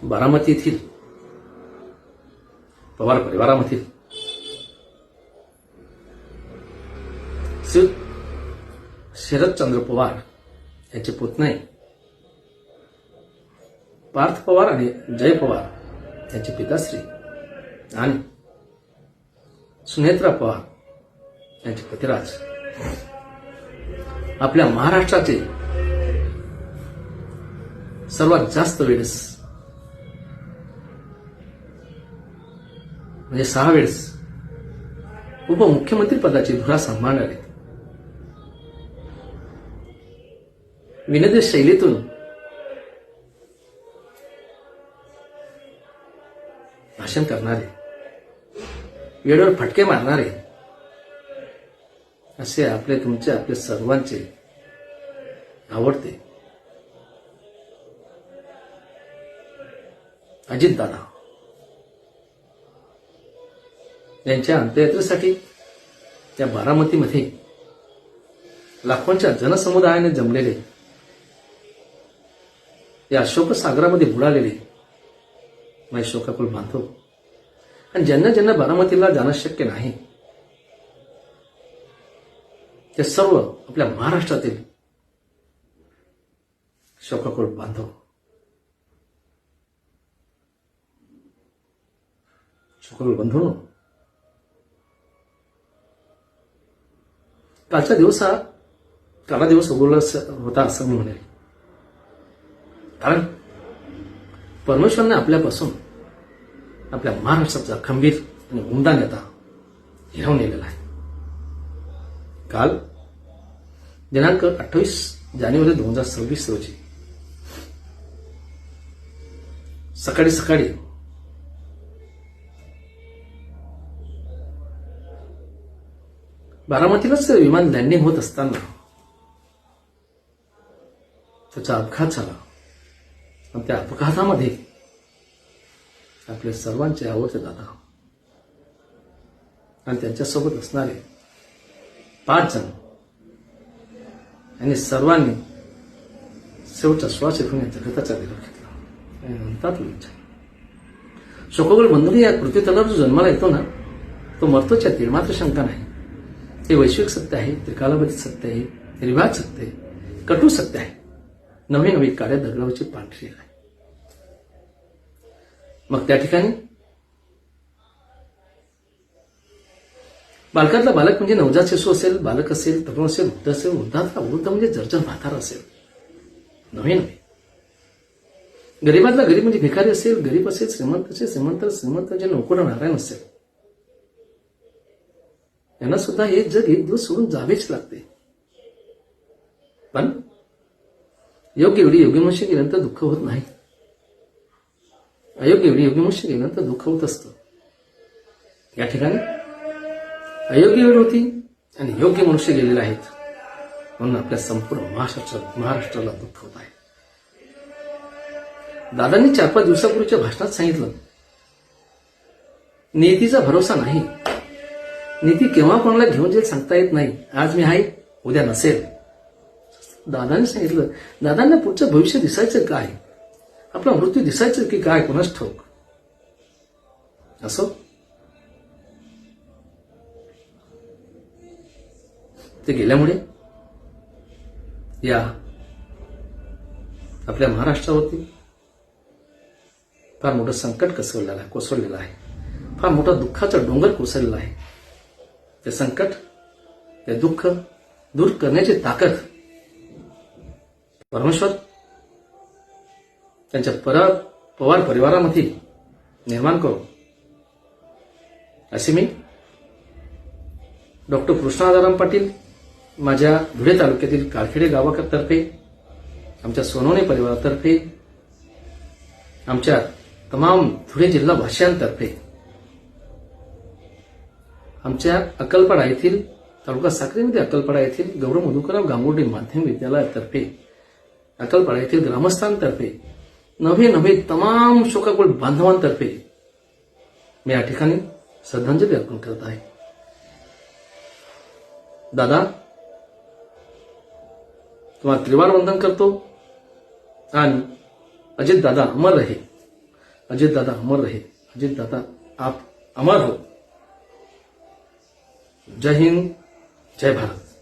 बारामती येथील पवार परिवारामधील श्री शरदचंद्र पवार यांचे पुतणे पार्थ पवार आणि जय पवार यांचे पिताश्री आणि सुनेत्रा पवार यांचे पतिराज आपल्या महाराष्ट्राचे सर्वात जास्त वेळेस म्हणजे 6 वेळेस उपमुख्यमंत्री पदाची धुरा सांभाळणारे विनोदी शैलीतून भाषण करणारे वेळेवर फटके मारणारे असे आपले सर्वांचे आवडते अजितदादा यांच्या अंत्ययात्रेसाठी त्या बारामतीमध्ये लाखोंच्या जनसमुदायाने जमलेले या अशोकसागरामध्ये बुडालेले माझे शोकाकुल बांधव आणि ज्यांना बारामतीला जाणं शक्य नाही ते सर्व आपल्या महाराष्ट्रातील शोकाकुल बांधव शोकाकुल बंधू कालचा दिवस हा काला दिवस उगवला होता असं मी म्हणेल. कारण परमेश्वरने आपल्यापासून आपल्या महाराष्ट्राचा खंबीर आणि उमदा नेता हिरावून नेलेला आहे. काल दिनांक 28 जानेवारी 2026 रोजी सकाळी बारामतीलाच विमान लँडिंग होत असताना त्याचा अपघात झाला आणि त्या अपघातामध्ये आपले सर्वांचे आवडते दादा आणि त्यांच्यासोबत असणारे 5 जण यांनी सर्वांनी शेवटचा श्वास घेऊन या जगताचा निरोप घेतला आणि म्हणतात शोकाकुल बंधूंनी या पृथ्वीतलावर जो जन्माला येतो ना तो मरतोच यात मात्र शंका नाही. हे वैश्विक सत्य आहे, त्रिकालाबाधित सत्य आहे, निर्वाद सत्य आहे, कटू सत्य आहे, नवी काळ्या दगडावरची पांढरी आहे. मग त्या ठिकाणी बालकातला बालक म्हणजे नवजात शिशु असेल, बालक असेल, तरुण असेल, वृद्ध असेल, वृद्ध म्हणजे जर्जर म्हातारा असेल, नवे गरीबातला गरीब म्हणजे भिकारी असेल, गरीब असेल, श्रीमंत असेल, श्रीमंत म्हणजे नोकर नारायण असेल, यांना सुद्धा हे जग एक दिवस सोडून जावेच लागते. पण योग्य मनुष्य गेल्यानंतर दुःख होत नाही. अयोग्य मनुष्य गेल्यानंतर दुःख होत असतं. या ठिकाणी अयोग्य वेळ होती आणि योग्य मनुष्य गेलेले आहेत म्हणून आपल्या संपूर्ण महाराष्ट्राला दुःख होत आहे. दादांनी 4-5 दिवसापूर्वीच्या भाषणात सांगितलं नीतीचा भरोसा नाही. नीती केव्हा कोणाला घेऊन जाईल सांगता येत नाही. आज मी आहे, उद्या नसेल. दादांनी सांगितलं. दादांना पुढचं भविष्य दिसायचं काय, आपला मृत्यू दिसायचं की काय कोणाच ठाऊक. असो ते गेल्यामुळे या आपल्या महाराष्ट्रावरती फार मोठं संकट कोसळलेलं आहे. फार मोठा दुःखाचा डोंगर कोसळलेला आहे. ते संकट, ते दुःख दूर करण्याची ताकद परमेश्वर त्यांच्या पवार परिवारामध्ये निर्माण करो असे मी डॉक्टर कृष्णादाराम पाटील माझ्या धुळे तालुक्यातील काळखेडे गावातर्फे, आमच्या सोनवणे परिवारातर्फे, आमच्या तमाम धुळे जिल्हा वासियांतर्फे, आमच्या अक्कलपाडा येथील तालुका साक्रीमध्ये अक्कलपाडा येथील गौरव मधुकरराव गांगुर्डे माध्यमिक विद्यालयातर्फे, अक्कलपाडा येथील ग्रामस्थांतर्फे, नवे तमाम शोकाकुल बांधवांतर्फे मी या ठिकाणी श्रद्धांजली अर्पण करत आहे. दादा तुम्हाला त्रिवार वंदन करतो आणि अजित दादा अमर रहे अजित दादा अमर रहे. अजित दादा आप अमर हो. जय हिंद, जय भारत.